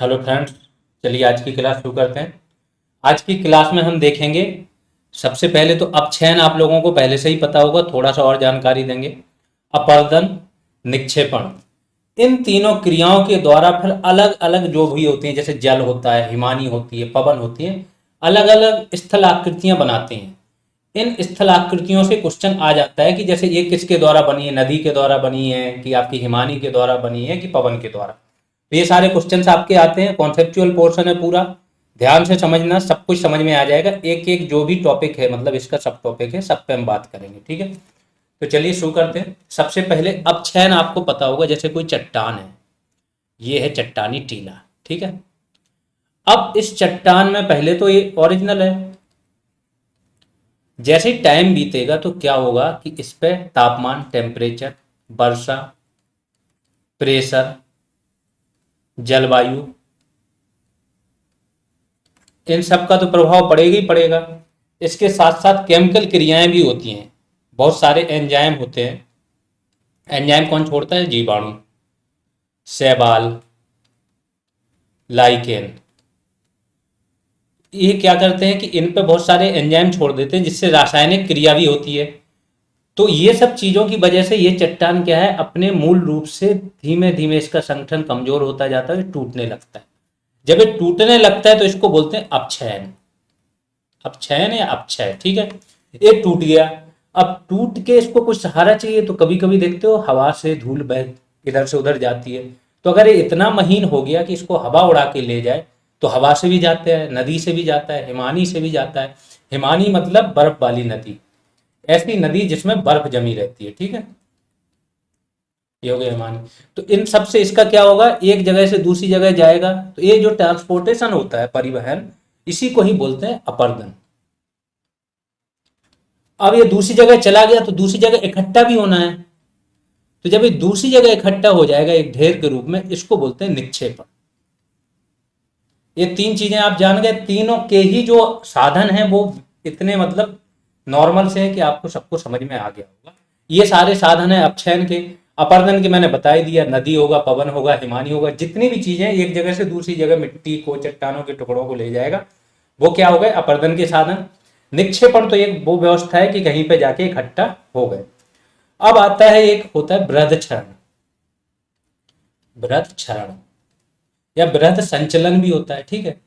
Hello friends, चलिए आज की क्लास शुरू करते हैं। आज की क्लास में हम देखेंगे, सबसे पहले तो अपक्षयन आप लोगों को पहले से ही पता होगा, थोड़ा सा और जानकारी देंगे। अपर्दन, निक्षेपण, इन तीनों क्रियाओं के द्वारा फिर अलग अलग जो भी होती हैं, जैसे जल होता है, हिमानी होती है, पवन होती है, अलग अलग स्थल आकृतियां बनाते हैं। इन स्थल आकृतियों से क्वेश्चन आ जाता है कि जैसे ये किसके द्वारा बनी है, नदी के द्वारा बनी है कि आपकी हिमानी के द्वारा बनी है कि पवन के द्वारा। तो ये सारे क्वेश्चंस आपके आते हैं। कॉन्सेप्चुअल पोर्शन है पूरा, ध्यान से समझना, सब कुछ समझ में आ जाएगा। एक एक जो भी टॉपिक है, मतलब इसका सब टॉपिक है, सब पे हम बात करेंगे, ठीक है। तो चलिए शुरू करते हैं। सबसे पहले अपक्षयन आपको पता होगा, जैसे कोई चट्टान है, ये है चट्टानी टीला, ठीक है। अब इस चट्टान में पहले तो ये ओरिजिनल है, जैसे ही टाइम बीतेगा तो क्या होगा कि इस पे तापमान, टेम्परेचर, वर्षा, प्रेशर, जलवायु, इन सब का तो प्रभाव पड़ेगा ही पड़ेगा। इसके साथ साथ केमिकल क्रियाएं भी होती हैं, बहुत सारे एंजाइम होते हैं। एंजाइम कौन छोड़ता है? जीवाणु, शैवाल, लाइकेन। ये क्या करते हैं कि इन पे बहुत सारे एंजाइम छोड़ देते हैं, जिससे रासायनिक क्रिया भी होती है। तो ये सब चीजों की वजह से ये चट्टान क्या है, अपने मूल रूप से धीमे धीमे इसका संगठन कमजोर होता जाता है, टूटने लगता है। जब ये टूटने लगता है तो इसको बोलते हैं अपक्षयन। अपक्षयन या अपक्षय, ठीक है। ये टूट गया, अब टूट के इसको कुछ सहारा चाहिए, तो कभी कभी देखते हो हवा से धूल बह इधर से उधर जाती है। तो अगर ये इतना महीन हो गया कि इसको हवा उड़ा के ले जाए, तो हवा से भी जाता है, नदी से भी जाता है, हिमानी से भी जाता है। हिमानी मतलब बर्फ वाली नदी, ऐसी नदी जिसमें बर्फ जमी रहती है, ठीक है, ये हो गया हिमानी। तो इन सब से इसका क्या होगा, एक जगह से दूसरी जगह जाएगा, तो ये जो ट्रांसपोर्टेशन होता है, परिवहन, इसी को ही बोलते हैं अपर्दन। अब ये दूसरी जगह चला गया तो दूसरी जगह इकट्ठा भी होना है, तो जब ये दूसरी जगह इकट्ठा हो जाएगा एक ढेर के रूप में, इसको बोलते हैं निक्षेपण। ये तीन चीजें आप जान गए, तीनों के ही जो साधन हैं वो इतने मतलब नॉर्मल से है कि आपको सबको समझ में आ गया होगा। ये सारे साधन है अपक्षयन के। अपर्दन के मैंने बता ही दिया, नदी होगा, पवन होगा, हिमानी होगा, जितनी भी चीजें एक जगह से दूसरी जगह मिट्टी को, चट्टानों के टुकड़ों को ले जाएगा, वो क्या हो गए, अपर्दन के साधन। निक्षेपण तो एक वो व्यवस्था है कि कहीं पे जाके इकट्ठा हो गए। अब आता है, एक होता है बृहद क्षरण। बृहद क्षरण या बृहद संचलन भी होता है, ठीक है।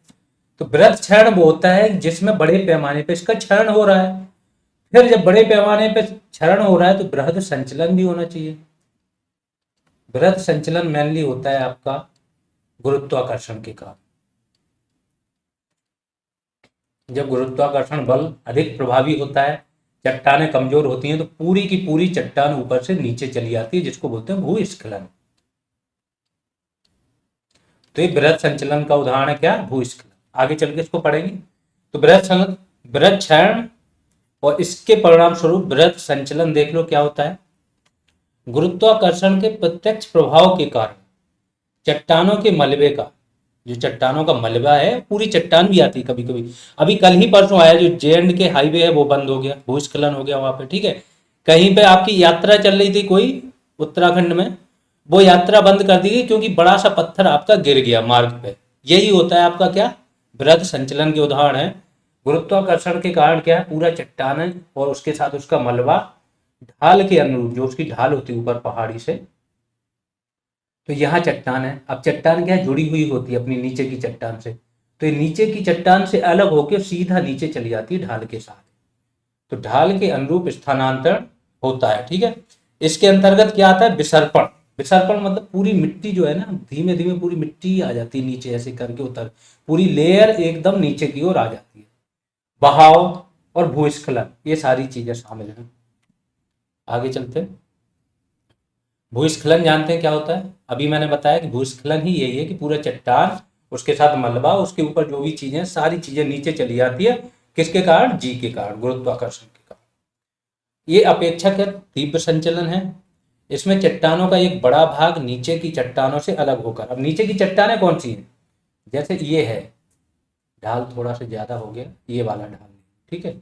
तो बृहद क्षरण वो होता है जिसमें बड़े पैमाने पे इसका क्षरण हो रहा है। फिर जब बड़े पैमाने पे क्षरण हो रहा है तो बृहद संचलन भी होना चाहिए। बृहद संचलन मेनली होता है आपका गुरुत्वाकर्षण के कारण। जब गुरुत्वाकर्षण बल अधिक प्रभावी होता है, चट्टानें कमजोर होती हैं, तो पूरी की पूरी चट्टान ऊपर से नीचे चली आती है, जिसको बोलते हैं भूस्खलन। तो ये बृहद संचलन का उदाहरण है क्या, भूस्खलन। आगे चल के इसको पढ़ेंगे। तो बृहद क्षरण और इसके परिणाम स्वरूप बृहद संचलन देख लो क्या होता है। गुरुत्वाकर्षण के प्रत्यक्ष प्रभाव के कारण चट्टानों के मलबे का, जो चट्टानों का मलबा है, पूरी चट्टान भी आती है कभी कभी। अभी कल ही परसों आया, जो जे के हाईवे है वो बंद हो गया, भूस्खलन हो गया वहां पे, ठीक है। कहीं पे आपकी यात्रा चल रही थी कोई उत्तराखंड में, वो यात्रा बंद कर दी गई क्योंकि बड़ा सा पत्थर आपका गिर गया मार्ग पे। यही होता है आपका क्या, बृहद संचलन के उदाहरण है। गुरुत्वाकर्षण के कारण क्या है, पूरा चट्टान है और उसके साथ उसका मलबा ढाल के अनुरूप, जो उसकी ढाल होती है ऊपर पहाड़ी से, तो यहाँ चट्टान है। अब चट्टान क्या है, जुड़ी हुई होती है अपनी नीचे की चट्टान से, तो ये नीचे की चट्टान से अलग होकर सीधा नीचे चली जाती है ढाल के साथ। तो ढाल के अनुरूप स्थानांतरण होता है, ठीक है। इसके अंतर्गत क्या आता है, विसर्पण। विसर्पण मतलब पूरी मिट्टी जो है ना, धीमे धीमे पूरी मिट्टी आ जाती है नीचे, ऐसे करके उतर, पूरी लेयर एकदम नीचे की ओर आ जाती है। बहाव और भूस्खलन, ये सारी चीजें शामिल हैं। आगे चलते हैं। भूस्खलन जानते हैं क्या होता है? अभी मैंने बताया कि भूस्खलन ही यही है कि पूरा चट्टान, उसके साथ मलबा, उसके ऊपर जो भी चीजें, सारी चीजें नीचे चली जाती है। किसके कारण? जी के कारण, गुरुत्वाकर्षण के कारण। ये अपेक्षाकृत तीव्र संचलन है। इसमें चट्टानों का एक बड़ा भाग नीचे की चट्टानों से अलग होकर, अब नीचे की चट्टानें कौन सी हैं, जैसे ये है, ढाल थोड़ा सा ज्यादा हो गया, ये वाला ढाल, ठीक है,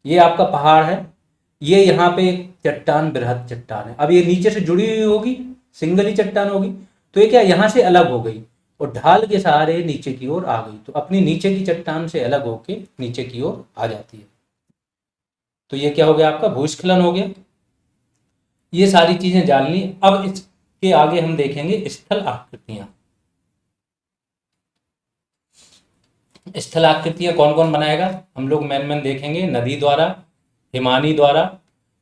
ये आपका पहाड़ है, ये यहाँ पे एक चट्टान, बृहद चट्टान है। अब ये नीचे से जुड़ी हुई होगी, सिंगल ही चट्टान होगी, तो ये क्या, यहाँ से अलग हो गई और ढाल के सहारे नीचे की ओर आ गई, तो अपनी नीचे की चट्टान से अलग होके नीचे की ओर आ जाती है। तो ये क्या हो गया, आपका भूस्खलन हो गया। ये सारी चीजें जान ली। अब इसके आगे हम देखेंगे स्थल आकृतियां। स्थल आकृतियां कौन कौन बनाएगा, हम लोग मैन देखेंगे, नदी द्वारा, हिमानी द्वारा,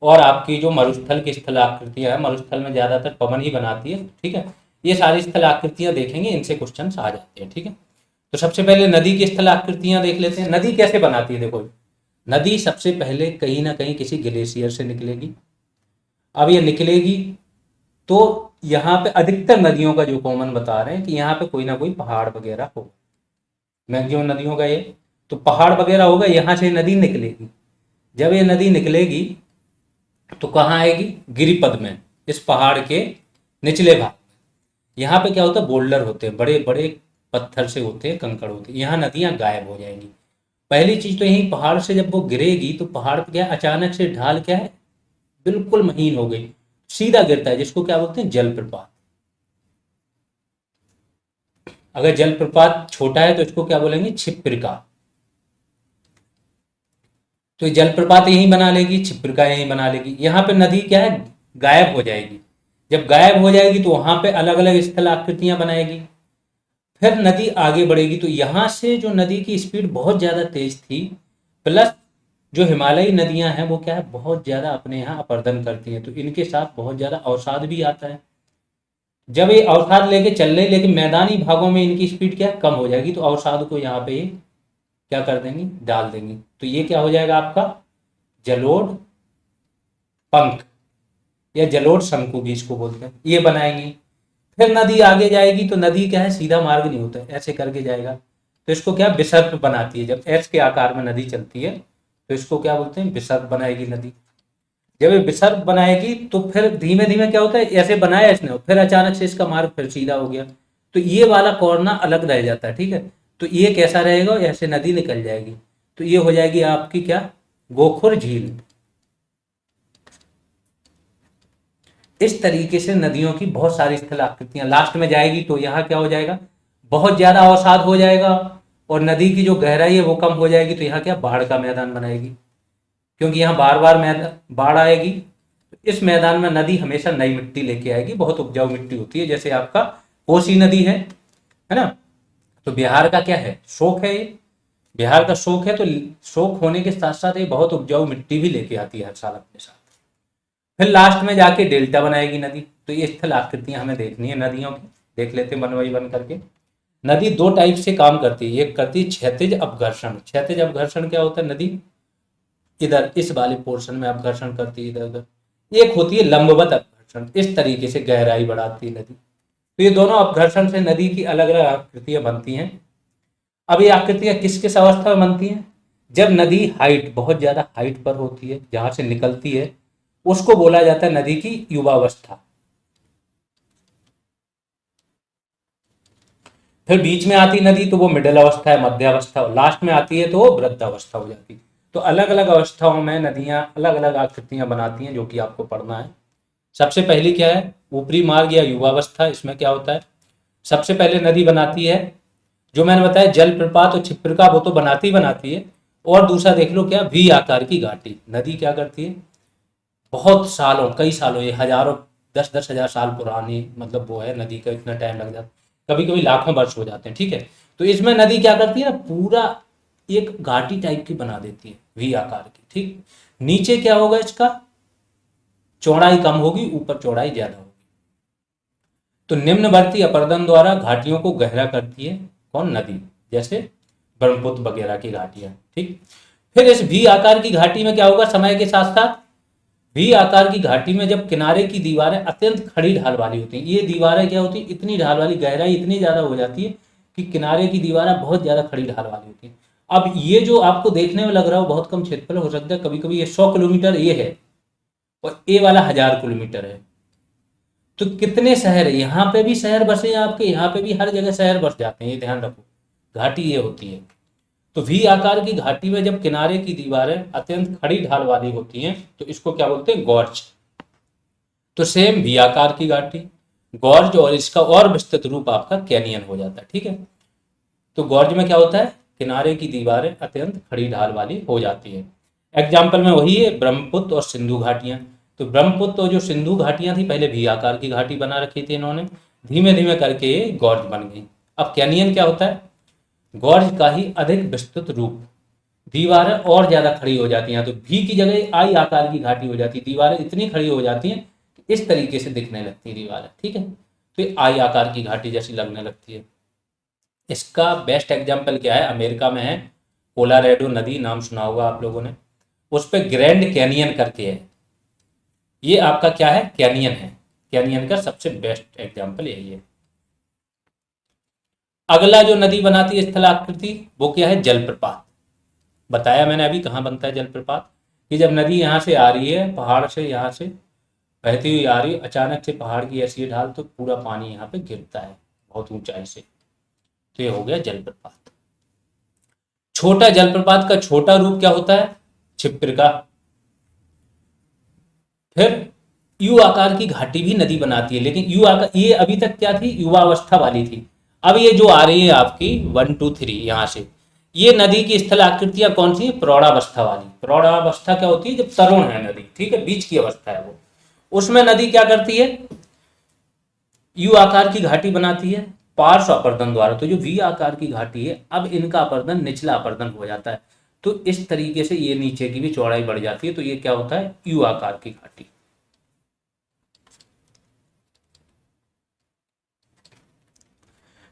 और आपकी जो मरुस्थल की स्थल आकृतियां है, मरुस्थल में ज्यादातर पवन ही बनाती है, ठीक है। ये सारी स्थल आकृतियां देखेंगे, इनसे क्वेश्चन आ जाते हैं, ठीक है। तो सबसे पहले नदी की स्थल आकृतियां देख लेते हैं। नदी कैसे बनाती है, देखो नदी सबसे पहले कहीं ना कहीं किसी ग्लेशियर से निकलेगी। अब ये निकलेगी तो यहाँ पे अधिकतर नदियों का जो कॉमन बता रहे हैं कि यहाँ पे कोई ना कोई पहाड़ वगैरह होगा, मैक्सिमम नदियों का ये, तो पहाड़ वगैरह होगा, यहाँ से नदी निकलेगी। जब ये नदी निकलेगी तो कहाँ आएगी, गिरिपद में, इस पहाड़ के निचले भाग में। यहाँ पे क्या होता है, बोल्डर होते हैं, बड़े बड़े पत्थर से होते हैं, कंकड़ होते हैं, यहाँ नदियाँ गायब हो जाएंगी। पहली चीज तो यही, पहाड़ से जब वो गिरेगी तो पहाड़ पे क्या है, अचानक से ढाल क्या है, बिल्कुल महीन हो गई, सीधा गिरता है, जिसको क्या बोलते हैं, जलप्रपात। अगर जलप्रपात छोटा है तो इसको क्या बोलेंगे, छिप्रिका। तो ये जलप्रपात यहीं बना लेगी, छिप्रिका यहीं बना लेगी। यहाँ पे नदी क्या है, गायब हो जाएगी। जब गायब हो जाएगी तो वहां पे अलग अलग स्थल आकृतियां बनाएगी। फिर नदी आगे बढ़ेगी तो यहां से जो नदी की स्पीड बहुत ज्यादा तेज थी, प्लस जो हिमालयी नदियां हैं वो क्या है, बहुत ज्यादा अपने यहाँ अपर्दन करती हैं, तो इनके साथ बहुत ज्यादा अवसाद भी आता है। जब ये अवसाद लेके चल रही, लेकिन मैदानी भागों में इनकी स्पीड क्या कम हो जाएगी, तो अवसाद को यहाँ पे क्या कर देंगी, डाल देंगी। तो ये क्या हो जाएगा आपका, जलोढ़ पंख या जलोढ़ शंकु भी इसको बोलते हैं, ये बनाएंगी। फिर नदी आगे जाएगी तो नदी क्या है, सीधा मार्ग नहीं होता है, ऐसे करके जाएगा, तो इसको क्या विसर्प बनाती है। जब एच के आकार में नदी चलती है तो इसको क्या बोलते हैं, विसर्प बनाएगी नदी। जब ये विसर्प बनाएगी तो फिर धीमे धीमे क्या होता है, ऐसे बनाया इसने, फिर अचानक से इसका मार्ग फिर सीधा हो गया, तो ये वाला कोर्ना अलग रह जाता है, ठीक है। तो ये कैसा रहेगा, ऐसे नदी निकल जाएगी, तो ये हो जाएगी आपकी क्या, गोखुर झील। इस तरीके से नदियों की बहुत सारी स्थल आकृतियां लास्ट में जाएगी, तो यहाँ क्या हो जाएगा, बहुत ज्यादा अवसाद हो जाएगा और नदी की जो गहराई है वो कम हो जाएगी, तो यहाँ क्या, बाढ़ का मैदान बनाएगी, क्योंकि यहाँ बार बार बाढ़ आएगी। इस मैदान में नदी हमेशा नई मिट्टी लेके आएगी, बहुत उपजाऊ मिट्टी होती है, जैसे आपका कोसी नदी है ना। तो बिहार का क्या है, शोक है, ये बिहार का शोक है, तो शोक होने के साथ साथ ये बहुत उपजाऊ मिट्टी भी लेके आती है हर साल अपने साथ। फिर लास्ट में जाके डेल्टा बनाएगी नदी। तो ये स्थल आकृतियां हमें देखनी है नदियों की, देख लेते हैं वन बाई वन करके। नदी दो टाइप से काम करती है, एक करती है क्षैतिज अपघर्षण। क्षैतिज अपघर्षण क्या होता है, नदी इधर इस वाले पोर्शन में अपघर्षण करती है इधर उधर। एक होती है लंबवत अपघर्षण, इस तरीके से गहराई बढ़ाती है नदी। तो ये दोनों अपघर्षण से नदी की अलग अलग आकृतियां बनती हैं। अब ये आकृतियां किस किस अवस्था में बनती हैं, जब नदी हाइट, बहुत ज्यादा हाइट पर होती है, जहां से निकलती है, उसको बोला जाता है नदी की युवावस्था। फिर बीच में आती नदी तो वो मिडिल अवस्था है, मध्य अवस्था, लास्ट में आती है तो वो वृद्ध अवस्था हो जाती है। तो अलग अलग अवस्थाओं में नदियां अलग अलग आकृतियां बनाती हैं, जो कि आपको पढ़ना है। सबसे पहली क्या है, ऊपरी मार्ग या युवावस्था। इसमें क्या होता है, सबसे पहले नदी बनाती है, जो मैंने बताया जल प्रपात और छिप्रिका, वो तो बनाती है। और दूसरा देख लो क्या, वी आकार की घाटी। नदी क्या करती है, बहुत सालों, कई सालों, ये हजारों, 10-10 हजार साल पुरानी, मतलब वो है, नदी का इतना टाइम लग जाता है, कभी कभी लाखों वर्ष हो जाते हैं, ठीक है। तो इसमें नदी क्या करती है ना, पूरा एक घाटी टाइप की बना देती है, वी आकार की, ठीक। नीचे क्या होगा, इसका चौड़ाई कम होगी, ऊपर चौड़ाई ज्यादा होगी। तो निम्नवर्ती अपर्दन द्वारा घाटियों को गहरा करती है कौन, नदी, जैसे ब्रह्मपुत्र वगैरह की घाटियां, ठीक। फिर इस वी आकार की घाटी में क्या होगा, समय के साथ साथ वी आकार की घाटी में जब किनारे की दीवारें अत्यंत खड़ी ढाल वाली होती हैं, ये दीवारें क्या होती है, इतनी ढाल वाली, गहराई इतनी ज्यादा हो जाती है कि किनारे की दीवारें बहुत ज्यादा खड़ी ढाल वाली होती हैं। अब ये जो आपको देखने में लग रहा हो बहुत कम क्षेत्रफल हो सकता है, कभी कभी ये 100 किलोमीटर ये है और ए वाला 1000 किलोमीटर है। तो कितने शहर है, यहाँ पे भी शहर बसे हैं आपके, यहाँ पे भी हर जगह शहर बस जाते हैं, ये ध्यान रखो, घाटी ये होती है। तो वी आकार की घाटी में जब किनारे की दीवारें अत्यंत खड़ी ढाल वाली होती हैं तो इसको क्या बोलते हैं, गॉर्च। तो सेम वी आकार की घाटी, गॉर्ज और इसका और विस्तृत रूप आपका कैनियन हो जाता है। ठीक है, तो गॉर्ज में क्या होता है, किनारे की दीवारें अत्यंत खड़ी ढाल वाली हो जाती है। एग्जाम्पल में वही है ब्रह्मपुत्र और सिंधु घाटियां। तो ब्रह्मपुत्र और जो सिंधु घाटियां थी पहले भी आकार की घाटी बना रखी थी इन्होंने, धीमे धीमे करके ये गॉर्ज बन गई। अब कैनियन क्या होता है, गॉर्ज का ही अधिक विस्तृत रूप, दीवारें और ज्यादा खड़ी हो जाती हैं, तो भी की जगह आई आकार की घाटी हो जाती है, दीवारें इतनी खड़ी हो जाती हैं कि इस तरीके से दिखने लगती हैं दीवारें। ठीक है, तो ये आई आकार की घाटी जैसी लगने लगती है। इसका बेस्ट एग्जाम्पल क्या है, अमेरिका में है कोलोराडो नदी, नाम सुना होगा आप लोगों ने, उस पर ग्रैंड कैनियन करके है, ये आपका क्या है, कैनियन है। कैनियन का सबसे बेस्ट एग्जाम्पल यही है। अगला जो नदी बनाती है स्थलाकृति वो क्या है, जलप्रपात। बताया मैंने अभी कहाँ बनता है जलप्रपात, कि जब नदी यहाँ से आ रही है, पहाड़ से यहाँ से बहती हुई आ रही है, अचानक से पहाड़ की ऐसी ढाल तो पूरा पानी यहाँ पे गिरता है बहुत ऊंचाई से, तो ये हो गया जलप्रपात। छोटा जलप्रपात का छोटा रूप क्या होता है, क्षिप्रिका। फिर यू आकार की घाटी भी नदी बनाती है, लेकिन यू आकार ये अभी तक क्या थी, युवावस्था वाली थी। अब ये जो आ रही है आपकी 1 2 3 यहाँ से, ये नदी की स्थल आकृतियां कौन सी है, प्रौढ़ावस्था वाली। प्रौढ़ावस्था क्या होती है, जब तरुण है नदी, ठीक है, बीच की अवस्था है वो, उसमें नदी क्या करती है, यू आकार की घाटी बनाती है पार्श्व अपर्दन द्वारा। तो जो वी आकार की घाटी है, अब इनका अपर्दन निचला अपर्दन हो जाता है, तो इस तरीके से ये नीचे की भी चौड़ाई बढ़ जाती है, तो ये क्या होता है, यू आकार की घाटी।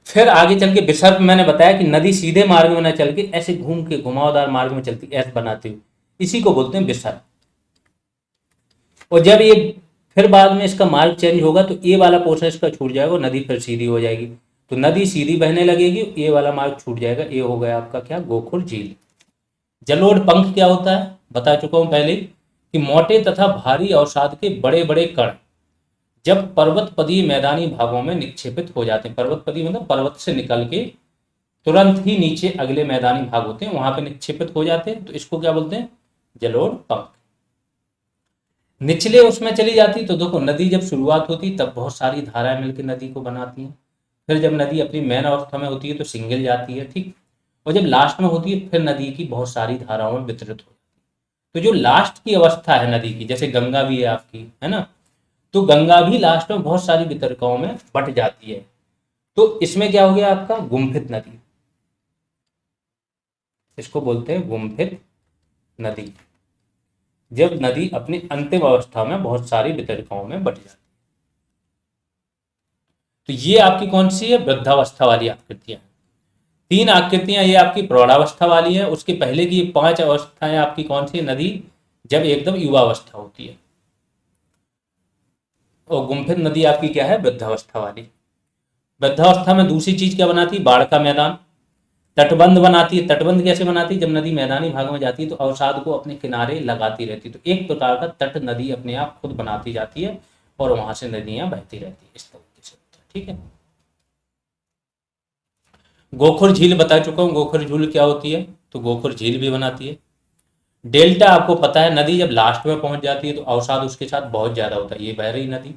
फिर आगे चल के विसर्प, मैंने बताया कि नदी सीधे मार्ग में न चल के ऐसे घूम के घुमावदार मार्ग में चलती, ऐसे बनाती हुई, इसी को बोलते हैं विसर्प। और जब ये फिर बाद में इसका मार्ग चेंज होगा तो ये वाला पोर्शन इसका छूट जाएगा, नदी फिर सीधी हो जाएगी, तो नदी सीधी बहने लगेगी, ये वाला मार्ग छूट जाएगा, ये हो गया आपका क्या, गोखुर झील। जलोढ़ पंख क्या होता है, बता चुका हूं पहले कि मोटे तथा भारी अवसाद के बड़े बड़े कण जब पर्वतपदीय मैदानी भागों में निक्षेपित हो जाते हैं, पर्वतपदीय मतलब पर्वत से निकल के तुरंत ही नीचे अगले मैदानी भाग होते हैं वहां पे निक्षेपित हो जाते हैं, तो इसको क्या बोलते हैं, जलोढ़ पंख। निचले उसमें चली जाती तो देखो नदी जब शुरुआत होती तब बहुत सारी धाराएं मिलकर नदी को बनाती हैं, फिर जब नदी अपनी मेन अवस्था में होती है तो सिंगल जाती है, ठीक, और जब लास्ट में होती है फिर नदी की बहुत सारी धाराओं में वितरित हो जाती है। तो जो लास्ट की अवस्था है नदी की, जैसे गंगा भी है आपकी, है ना, तो गंगा भी लास्ट में बहुत सारी वितरकों में बट जाती है, तो इसमें क्या हो गया आपका, गुम्फित नदी, इसको बोलते हैं गुम्फित नदी, जब नदी अपनी अंतिम अवस्था में बहुत सारी वितरकों में बट जाती है। तो ये आपकी कौन सी है, वृद्धावस्था वाली आकृतियां। 3 आकृतियां ये आपकी प्रौढ़ावस्था वाली है, उसके पहले की 5 अवस्थाएं आपकी कौन सी, नदी जब एकदम युवावस्था होती है, और गुम्फित नदी आपकी क्या है, वृद्धावस्था वाली। वृद्धावस्था में दूसरी चीज क्या बनाती है, बाढ़ का मैदान। तटबंध बनाती है, तटबंध कैसे बनाती है, जब नदी मैदानी भाग में जाती है तो अवसाद को अपने किनारे लगाती रहती है, तो एक प्रकार का तट नदी अपने आप खुद बनाती जाती है और वहां से नदियां बहती रहती है, इस तरीके से होता है। ठीक है, गोखुर झील बता चुका हूं, गोखुर झील क्या होती है, तो गोखुर झील भी बनाती है। डेल्टा आपको पता है, नदी जब लास्ट में पहुंच जाती है तो अवसाद उसके साथ बहुत ज्यादा होता है, ये बह रही नदी,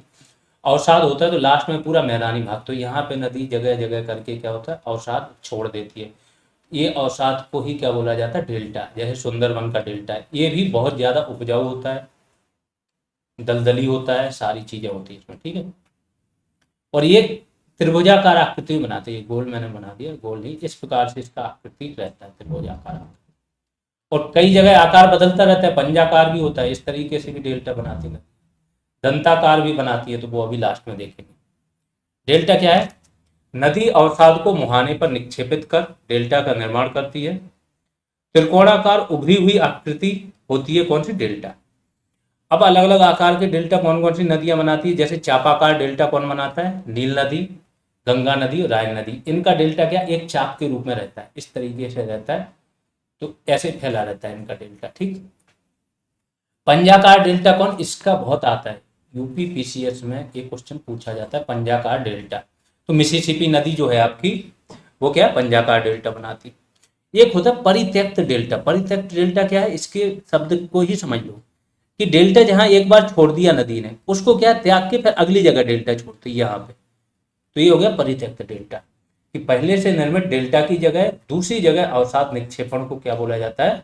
अवसाद होता है तो लास्ट में पूरा मैदानी भाग, तो यहाँ पे नदी जगह जगह करके क्या होता है, अवसाद छोड़ देती है, ये अवसाद को ही क्या बोला जाता है, डेल्टा। जैसे सुंदरबन का डेल्टा है, ये भी बहुत ज्यादा उपजाऊ होता है, दलदली होता है, सारी चीजें होती है इसमें। ठीक है, और ये त्रिभुजाकार आकृति में बनाते हैं, गोल मैंने बना दिया, गोल नहीं, इस प्रकार से इसका आकृति रहता है, त्रिभुजाकार आकृति। और कई जगह आकार बदलता रहता है, पंजाकार भी होता है, इस तरीके से भी डेल्टा बनाती है, दंताकार भी बनाती है, तो वो अभी लास्ट में देखेंगे। डेल्टा क्या है, नदी अवसाद को मुहाने पर निक्षेपित कर डेल्टा का निर्माण करती है। त्रिकोणाकार उभरी हुई आकृति होती है कौन सी, डेल्टा। अब अलग अलग आकार के डेल्टा कौन कौन सी नदियां बनाती है, जैसे चापाकार डेल्टा कौन बनाता है, नील नदी, गंगा नदी और रायन नदी। इनका डेल्टा क्या, एक चाप के रूप में रहता है, इस तरीके से रहता है, तो ऐसे फैला रहता है इनका डेल्टा। ठीक, पंजाकार डेल्टा कौन, इसका बहुत आता है, यूपी पीसीएस में एक क्वेश्चन पूछा जाता है, पंजाकार डेल्टा। तो मिसिसिपी नदी जो है आपकी वो क्या, पंजाकार डेल्टा बनाती। एक होता है परित्यक्त डेल्टा। परित्यक्त डेल्टा क्या है, इसके शब्द को ही समझ लो कि डेल्टा जहां एक बार छोड़ दिया नदी ने, उसको क्या त्याग के फिर अगली जगह डेल्टा छोड़ती है यहाँ पे, तो ये हो गया परित्यक्त डेल्टा। कि पहले से निर्मित डेल्टा की जगह दूसरी जगह अवसाद निक्षेपण को क्या बोला जाता है,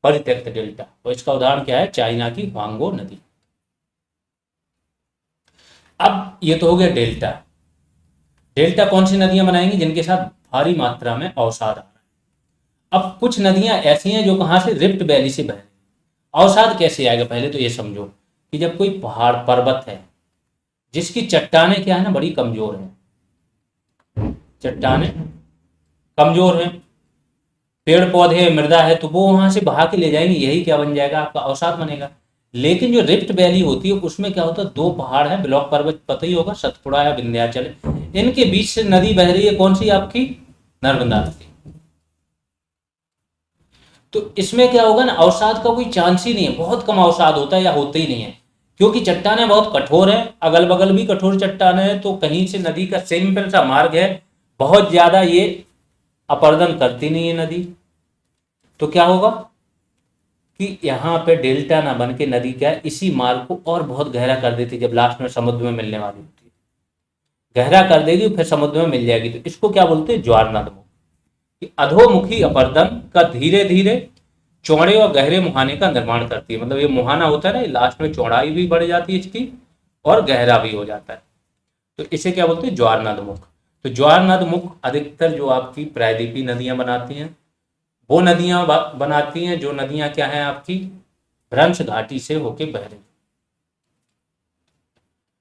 परित्यक्त डेल्टा। और इसका उदाहरण क्या है, चाइना की वांगो नदी। अब ये तो हो गया डेल्टा। डेल्टा कौन सी नदियां बनाएंगी, जिनके साथ भारी मात्रा में अवसाद आ रहा है। अब कुछ नदियां ऐसी हैं जो कहां से, रिफ्ट वैली से बह रही हैं। अवसाद कैसे आएगा, पहले तो ये समझो कि जब कोई पहाड़ पर्वत है जिसकी चट्टानें क्या है ना, बड़ी कमजोर है, चट्टानें कमजोर है, पेड़ पौधे मृदा है, तो वो वहां से बहा के ले जाएंगे, यही क्या बन जाएगा, आपका अवसाद बनेगा। लेकिन जो रिफ्ट वैली होती है उसमें क्या होता है, दो पहाड़ है, ब्लॉक पर्वत पता ही होगा, सतपुड़ा या विंध्याचल, इनके बीच से नदी बह रही है, कौन सी आपकी, नर्मदा नदी। तो इसमें क्या होगा ना, अवसाद का कोई चांस ही नहीं है, बहुत कम अवसाद होता है या होता ही नहीं है, क्योंकि चट्टानें बहुत कठोर है, अगल बगल भी कठोर चट्टानें है, तो कहीं से नदी का सिंपल सा मार्ग है, बहुत ज्यादा ये अपर्दन करती नहीं है नदी। तो क्या होगा कि यहाँ पे डेल्टा ना बन के नदी क्या है, इसी मार्ग को और बहुत गहरा कर देती है, जब लास्ट में समुद्र में मिलने वाली होती है, गहरा कर देगी, फिर समुद्र में मिल जाएगी। तो इसको क्या बोलते हैं, ज्वारनदमुख। कि अधोमुखी अपर्दन का धीरे धीरे चौड़े और गहरे मुहाने का निर्माण करती है। मतलब ये मुहाना होता है ना, लास्ट में चौड़ाई भी बढ़ जाती है इसकी और गहरा भी हो जाता है, तो इसे क्या बोलते हैं, ज्वारनदमुख। तो ज्वारनदमुख अधिकतर जो आपकी प्रायद्वीपीय नदियां बनाती हैं, वो नदियां बनाती हैं जो नदियां क्या हैं आपकी, भ्रंश घाटी से होके बह रही।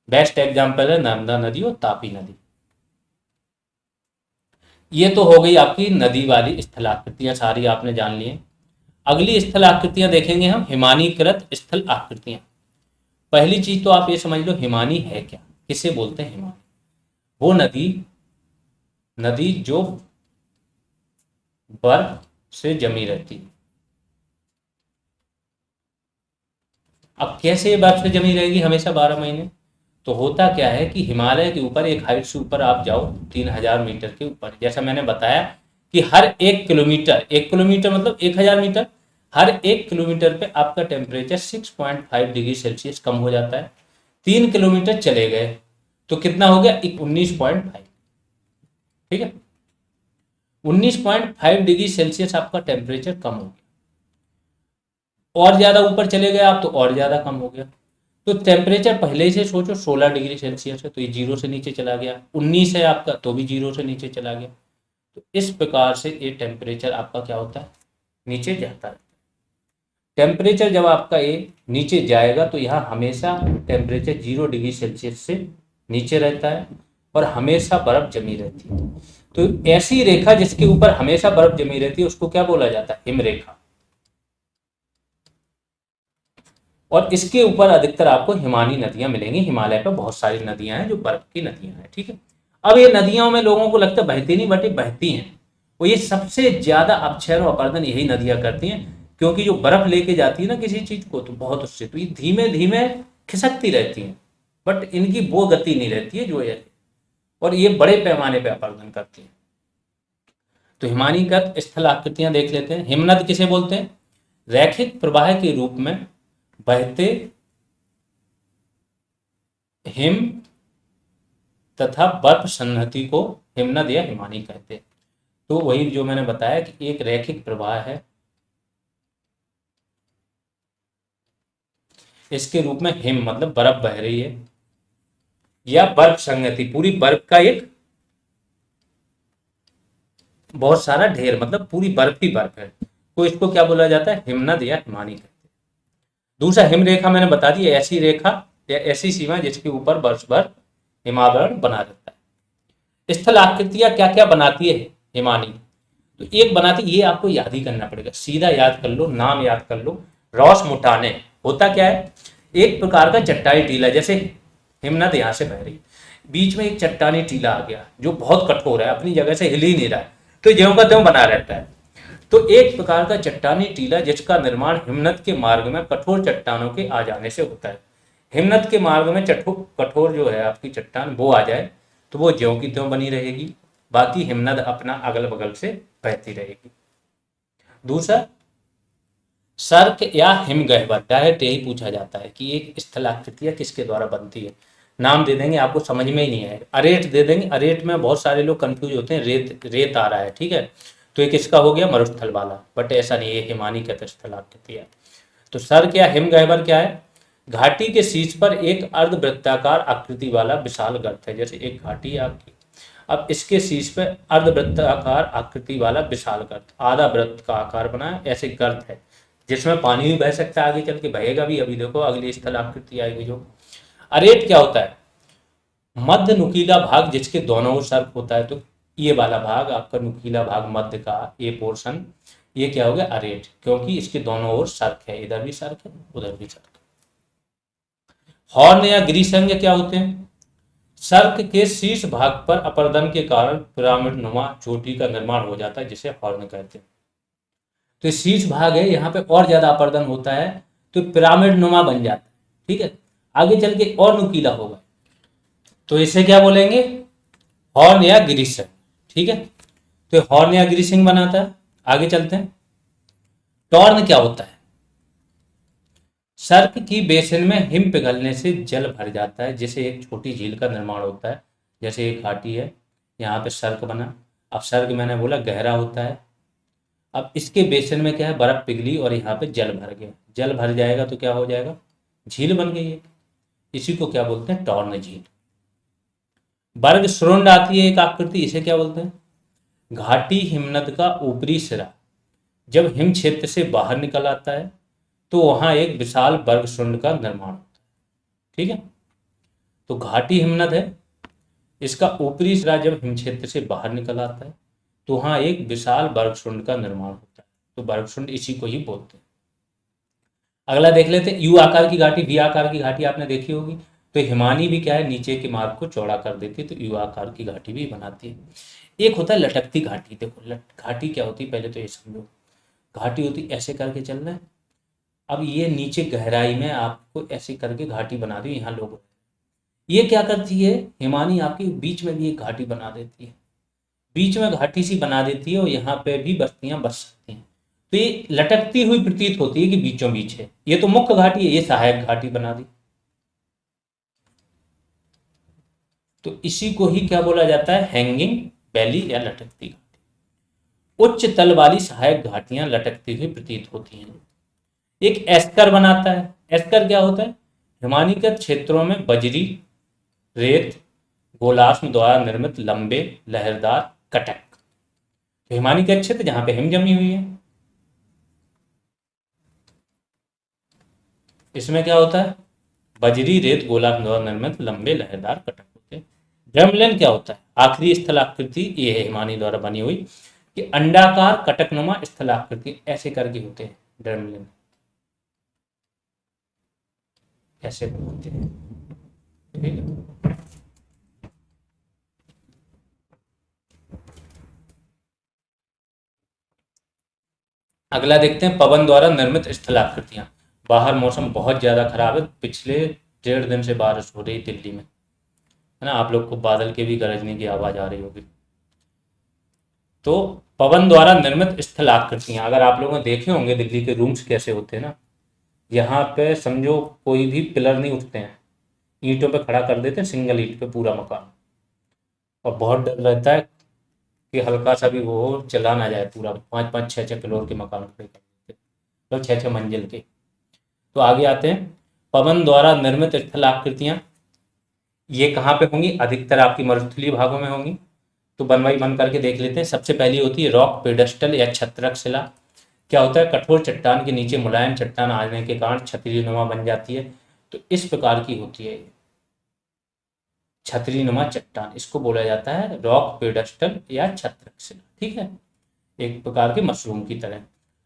बेस्ट एग्जाम्पल है नर्मदा नदी और तापी नदी। ये तो हो गई आपकी नदी वाली स्थलाकृतियां, सारी आपने जान ली है। अगली स्थल आकृतियां देखेंगे हम, हिमानीकृत स्थल आकृतियां। पहली चीज तो आप ये समझ लो, हिमानी है क्या, किसे बोलते हैं हिमानी, वो नदी नदी जो बर्फ से जमी रहती है। अब कैसे ये बर्फ से जमी रहेगी हमेशा 12 महीने, तो होता क्या है कि हिमालय के ऊपर एक हाइट से ऊपर आप जाओ 3000 मीटर के ऊपर, जैसा मैंने बताया कि हर 1 किलोमीटर, 1 किलोमीटर मतलब 1000 मीटर, हर 1 किलोमीटर पे आपका टेम्परेचर 6.5 डिग्री सेल्सियस कम हो जाता है। 3 किलोमीटर चले गए तो कितना हो गया, 19.5, ठीक है, 19.5 डिग्री सेल्सियस आपका टेम्परेचर कम हो गया। और ज्यादा ऊपर चले गए आप तो और ज्यादा कम हो गया। तो टेम्परेचर पहले से सोचो 16 डिग्री सेल्सियस है, तो ये जीरो से नीचे चला गया, 19 है आपका तो भी जीरो से नीचे चला गया। तो इस प्रकार से ये टेम्परेचर आपका क्या होता है, नीचे जाता है। टेम्परेचर जब आपका ये नीचे जाएगा तो यहाँ हमेशा टेम्परेचर 0 डिग्री सेल्सियस से नीचे रहता है और हमेशा बर्फ जमी रहती है। तो ऐसी रेखा जिसके ऊपर हमेशा बर्फ जमी रहती है उसको क्या बोला जाता है, हिमरेखा। और इसके ऊपर अधिकतर आपको हिमानी नदियां मिलेंगी। हिमालय पर बहुत सारी नदियां हैं जो बर्फ की नदियां हैं, ठीक है। अब ये नदियों में लोगों को लगता है बहती नहीं, बट बहती हैं। वो ये सबसे ज्यादा अपक्षय और अपर्दन यही नदियां करती हैं, क्योंकि जो बर्फ लेके जाती है ना किसी चीज को, तो बहुत उससे तो ये धीमे धीमे खिसकती रहती हैं, बट इनकी वो गति नहीं रहती है जो ये, और ये बड़े पैमाने पर अपर्दन करती हैं। तो हिमानीकृत स्थल आकृतियां देख लेते हैं। हिमनद किसे बोलते हैं, रैखिक प्रवाह के रूप में बहते हिम तथा बर्फ सन्नति को हिमनद या हिमानी कहते हैं। तो वही जो मैंने बताया कि एक रैखिक प्रवाह है, इसके रूप में हिम मतलब बर्फ बह रही है, या बर्फ संगति पूरी बर्फ का एक बहुत सारा ढेर, मतलब पूरी बर्फ ही बर्फ है, तो इसको क्या बोला जाता है, हिमनद या हिमानी कहते हैं। दूसरा हिम रेखा मैंने बता दी, ऐसी रेखा या ऐसी सीमा जिसके ऊपर वर्ष भर हिमावरण बना रहता है। स्थल आकृतियां क्या क्या बनाती है हिमानी, तो एक बनाती, ये आपको याद ही करना पड़ेगा, सीधा याद कर लो, नाम याद कर लो, रॉस मुटाने। होता क्या है, एक प्रकार का चट्टानी टीला, जैसे हिमनद यहाँ से बह रही, बीच में एक चट्टानी टीला आ गया जो बहुत कठोर है, अपनी जगह से हिल ही नहीं रहा है, तो ज्यों का त्यों बना रहता है। तो एक प्रकार का चट्टानी टीला जिसका निर्माण हिमनद के मार्ग में कठोर चट्टानों के आ जाने से होता है। हिमनद के मार्ग में कठोर जो है आपकी चट्टान वो आ जाए तो वो ज्यों की त्यों बनी रहेगी, बाकी हिमनद अपना अगल बगल से बहती रहेगी। दूसरा, सर्क या हिमगह्वर, डायरेक्ट यही पूछा जाता है कि एक स्थलाकृतियां किसके द्वारा बनती है। नाम दे देंगे, आपको समझ में ही नहीं आएगा। अरेट दे देंगे, अरेट में बहुत सारे लोग कंफ्यूज होते हैं, रेत रेत आ रहा है, ठीक है, तो ये किसका हो गया, मरुस्थल वाला, बट ऐसा नहीं, ये हिमानी का स्थलाकृतियां। तो सर्क या हिमगह्वर क्या है, घाटी के शीर्ष पर एक अर्धवृत्ताकार आकृति वाला विशाल गर्त है। जैसे एक घाटी है आपकी, अब इसके शीर्ष पे अर्धवृत्ताकार आकृति वाला विशाल गर्त, आधा वृत्त का आकार बना है, ऐसे गर्त है जिसमें पानी भी बह सकता है, आगे चल के बहेगा भी। अभी देखो अगली स्थल आकृति आएगी जो। अरेट क्या होता है, मध्य नुकीला भाग जिसके दोनों ओर सर्क होता है। तो ये वाला भाग आपका नुकीला भाग, मध्य का ये पोर्शन, ये क्या हो गया, अरेट, क्योंकि इसके दोनों ओर सर्क है, इधर भी सर्क है उधर भी सर्क है। हॉर्न या ग्रीसंग क्या होते हैं, सर्क के शीर्ष भाग पर अपर्दन के कारण पिरामिड नुमा चोटी का निर्माण हो जाता है, जिसे हॉर्न कहते हैं। तो शीर्ष भाग है, यहाँ पे और ज्यादा अपर्दन होता है तो पिरामिड नुमा बन जाता है, ठीक है, आगे चल के और नुकीला होगा, तो इसे क्या बोलेंगे, हॉर्न या ग्रीसिंग, ठीक है। तो हॉर्न या ग्रीसिंग बनाता है। आगे चलते हैं, टॉर्न क्या होता है, सर्क की बेसिन में हिम पिघलने से जल भर जाता है, जिसे एक छोटी झील का निर्माण होता है। जैसे एक घाटी है, यहाँ पे सर्क बना, अब सर्क मैंने बोला गहरा होता है, अब इसके बेसिन में क्या है, बर्फ पिघली और यहाँ पे जल भर गया, जल भर जाएगा तो क्या हो जाएगा, झील बन गई है। इसी को क्या बोलते हैं, टॉर्न झील। वर्ग श्रोंड आती है एक आकृति, इसे क्या बोलते हैं, घाटी हिमनद का ऊपरी सिरा जब हिम क्षेत्र से बाहर निकल आता है तो वहां एक विशाल वर्ग श्रृंग का निर्माण होता है, ठीक है। तो घाटी हिमनद है, इसका ऊपरी सिरा जब हिम क्षेत्र से बाहर निकल आता है तो वहां एक विशाल वर्ग श्रृंग का निर्माण होता है, तो वर्ग श्रृंग इसी को ही बोलते हैं। अगला देख लेते हैं, यू आकार की घाटी, वी आकार की घाटी आपने देखी होगी। तो हिमानी भी क्या है, नीचे के मार्ग को चौड़ा कर देती है, तो यू आकार की घाटी भी बनाती है। एक होता है लटकती घाटी, देखो घाटी क्या होती है, पहले तो ये समझो, घाटी होती ऐसे करके चलना है, अब ये नीचे गहराई में आपको ऐसे करके घाटी बना दी, यहाँ लोग, ये क्या करती है, हिमानी आपकी बीच में भी एक घाटी बना देती है, बीच में घाटी सी बना देती है और यहाँ पे भी बस्तियां बस सकती हैं। तो ये लटकती हुई प्रतीत होती है कि बीचों बीच है, ये तो मुख्य घाटी है, ये सहायक घाटी बना दी। तो इसी को ही क्या बोला जाता है, हैंगिंग वैली या लटकती घाटी। उच्च तल वाली सहायक घाटियां लटकती हुई प्रतीत होती हैं। एक एस्कर बनाता है, एस्कर क्या होता है, हिमानीकृत क्षेत्रों में बजरी रेत गोलाश्म द्वारा निर्मित लंबे लहरदार कटक। तो हिमानीकृत क्षेत्र जहां पे हिम जमी हुई है, इसमें क्या होता है, बजरी रेत गोलाश्म द्वारा निर्मित लंबे लहरदार कटक होते हैं। ड्रमलिन क्या होता है, आखिरी स्थलाकृति ये है हिमानी द्वारा बनी हुई, कि अंडाकार कटकनुमा स्थलाकृति ऐसे करके होते हैं ड्रमलिन, ऐसे बनाते हैं, ठीक है। अगला देखते हैं, पवन द्वारा निर्मित स्थलाकृतियां। बाहर मौसम बहुत ज्यादा खराब है, पिछले 1.5 दिन से बारिश हो रही दिल्ली में, है ना, आप लोग को बादल के भी गरजने की आवाज आ रही होगी। तो पवन द्वारा निर्मित स्थलाकृतियां, अगर आप लोगों ने देखे होंगे दिल्ली के रूम्स कैसे होते हैं ना, यहाँ पे समझो कोई भी पिलर नहीं उठते हैं, ईंटों पे खड़ा कर देते हैं, सिंगल ईंट पे पूरा मकान, और बहुत डर रहता है कि हल्का सा भी वो चला ना जाए, पूरा 5-5 6-6 फ्लोर के मकान खड़े कर देते, तो 6-6 मंजिल के। तो आगे आते हैं, पवन द्वारा निर्मित स्थलाकृतियां ये कहाँ पे होंगी, अधिकतर आपकी मरुस्थलीय भागों में होंगी। तो वन बाई वन करके देख लेते हैं। सबसे पहली होती है रॉक पेडस्टल या छत्रक शिला। क्या होता है, कठोर चट्टान के नीचे मुलायम चट्टान आने के कारण छतरी नुमा बन जाती है, तो इस प्रकार की होती है छतरी नुमा चट्टान, इसको बोला जाता है रॉक पेडस्टल या छत्रक शिला, ठीक है, एक प्रकार के मशरूम की तरह।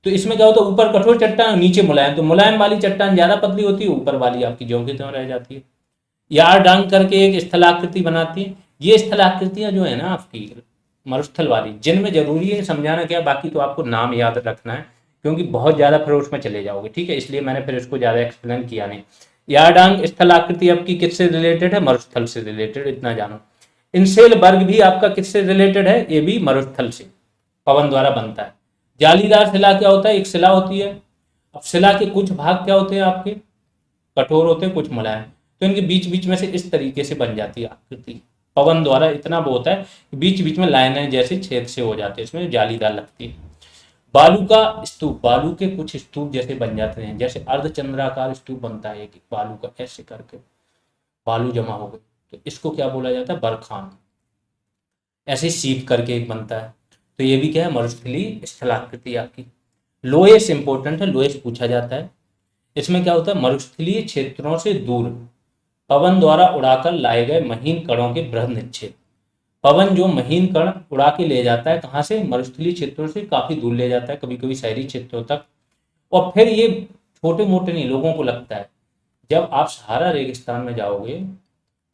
तो इसमें क्या होता है, ऊपर कठोर चट्टान और नीचे मुलायम, तो मुलायम वाली चट्टान ज्यादा पतली होती है, ऊपर वाली आपकी ज्यों की त्यों रह जाती है। यार डांग करके एक स्थलाकृति बनाती है। ये स्थलाकृतियां जो है ना आपकी मरुस्थल वाली, जिनमें जरूरी है समझाना क्या, बाकी तो आपको नाम याद रखना है, क्योंकि बहुत ज्यादा फिर उसमें चले जाओगे, ठीक है, इसलिए मैंने फिर इसको ज्यादा एक्सप्लेन किया नहीं। यारडांग स्थलाकृति आपकी किससे रिलेटेड है, मरुस्थल से रिलेटेड, इतना जानो। इंसेल वर्ग भी आपका किससे रिलेटेड है, ये भी मरुस्थल से पवन द्वारा बनता है। जालीदार शिला क्या होता है, एक शिला होती है, अब शिला के कुछ भाग क्या होते हैं आपके, कठोर होते हैं, कुछ मुलायम, तो इनके बीच बीच में से इस तरीके से बन जाती है आकृति। पवन द्वारा इतना वो होता है कि बीच बीच में लाइनें जैसे छेद से हो जाते हैं, इसमें जालीदार लगती है। बालू का स्तूप, बालू के कुछ स्तूप जैसे बन जाते हैं, जैसे अर्धचंद्राकार स्तूप बनता है एक बालू का, ऐसे करके बालू जमा हो गए, तो इसको क्या बोला जाता है, बरखान। ऐसे सीप करके एक बनता है, तो ये भी क्या है, मरुस्थलीय स्थलाकृति आपकी। लोएस इंपॉर्टेंट है, लोएस पूछा जाता है। इसमें क्या होता है, मरुस्थलीय क्षेत्रों से दूर पवन द्वारा उड़ाकर लाए गए महीन कणों के बृहद निक्षेप। पवन जो महीन कण उड़ा के ले जाता है, कहाँ से, मरुस्थलीय क्षेत्रों से काफी दूर ले जाता है, कभी कभी शहरी क्षेत्रों तक, और फिर ये छोटे मोटे नहीं, लोगों को लगता है जब आप सहारा रेगिस्तान में जाओगे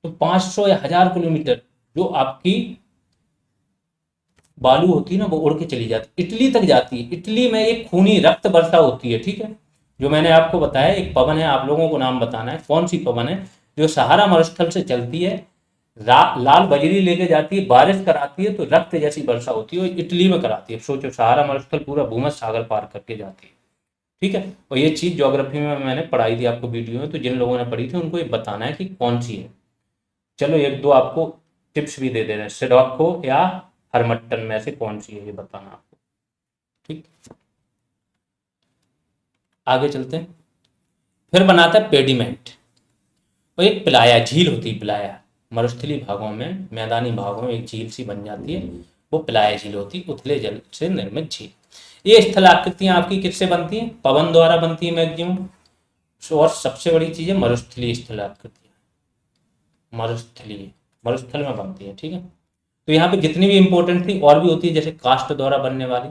तो 500 या 1000 किलोमीटर जो आपकी बालू होती है ना, वो उड़ के चली जाती है, इटली तक जाती है। इटली में एक खूनी रक्त वर्षा होती है, ठीक है, जो मैंने आपको बताया एक पवन है, आप लोगों को नाम बताना है कौन सी पवन है, जो सहारा मरुस्थल से चलती है, लाल बजरी लेके जाती है, बारिश कराती है, तो रक्त जैसी वर्षा होती है, इटली में कराती है। सोचो, सहारा मरुस्थल पूरा भूमध्य सागर पार करके जाती है, ठीक है। और ये चीज ज्योग्राफी में मैंने पढ़ाई थी आपको वीडियो में, तो जिन लोगों ने पढ़ी थी उनको ये बताना है कि कौन सी है। चलो एक दो आपको टिप्स भी दे दे रहे हैं, सिडॉको या हरमट्टन में से कौन सी है ये बताना आपको, ठीक। आगे चलते हैं। फिर बनाता है पेडिमेंट, और एक प्लाया झील होती है, प्लाया मरुस्थलीय भागों में, मैदानी भागों में एक झील सी बन जाती है, वो प्लाया झील होती है, उथले जल से निर्मित झील। ये स्थलाकृतियां आपकी किससे बनती हैं, पवन द्वारा बनती है मैक्सिमम, और सबसे बड़ी चीज है मरुस्थलीय स्थलाकृतियां, मरुस्थलीय, मरुस्थल में बनती है, ठीक है। तो यहाँ पे जितनी भी इंपॉर्टेंट थी और भी होती है, जैसे कास्ट द्वारा बनने वाली,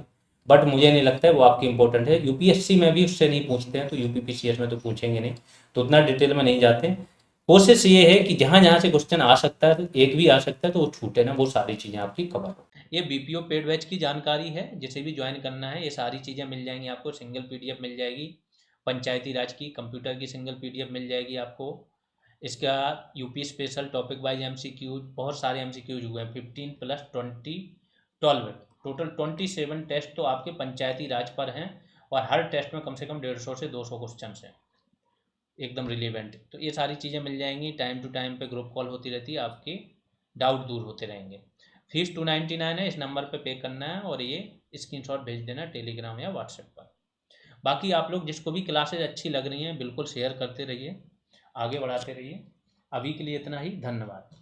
बट मुझे नहीं लगता है वो आपकी इंपॉर्टेंट है, यूपीएससी में भी उससे नहीं पूछते हैं, तो यूपीपीसीएस में तो पूछेंगे नहीं, तो उतना डिटेल में नहीं जाते। कोशिश ये है कि जहां जहां से क्वेश्चन आ सकता है, तो एक भी आ सकता है तो वो छूटे ना, वो सारी चीजें आपकी कवर हो। ये बीपीओ पेड बैच की जानकारी है, जिसे भी ज्वाइन करना है ये सारी चीजें मिल जाएंगी आपको, सिंगल पीडीएफ मिल जाएगी, पंचायती राज की कंप्यूटर की सिंगल पीडीएफ मिल जाएगी आपको। इसका UP special topic wise MCQs, बहुत सारे एमसीक्यूज हुए हैं, 15 + 20 12, टोटल 27 टेस्ट तो आपके पंचायती राज पर हैं, और हर टेस्ट में कम से कम 150 से 200 क्वेश्चन हैं, एकदम रिलेवेंट। तो ये सारी चीज़ें मिल जाएंगी, टाइम टू टाइम पे ग्रुप कॉल होती रहती है, आपकी डाउट दूर होते रहेंगे। फीस 299 है, इस नंबर पे पे करना है, और ये स्क्रीनशॉट भेज देना टेलीग्राम या व्हाट्सएप पर। बाकी आप लोग जिसको भी क्लासेज अच्छी लग रही हैं बिल्कुल शेयर करते रहिए, आगे बढ़ाते रहिए। अभी के लिए इतना ही, धन्यवाद।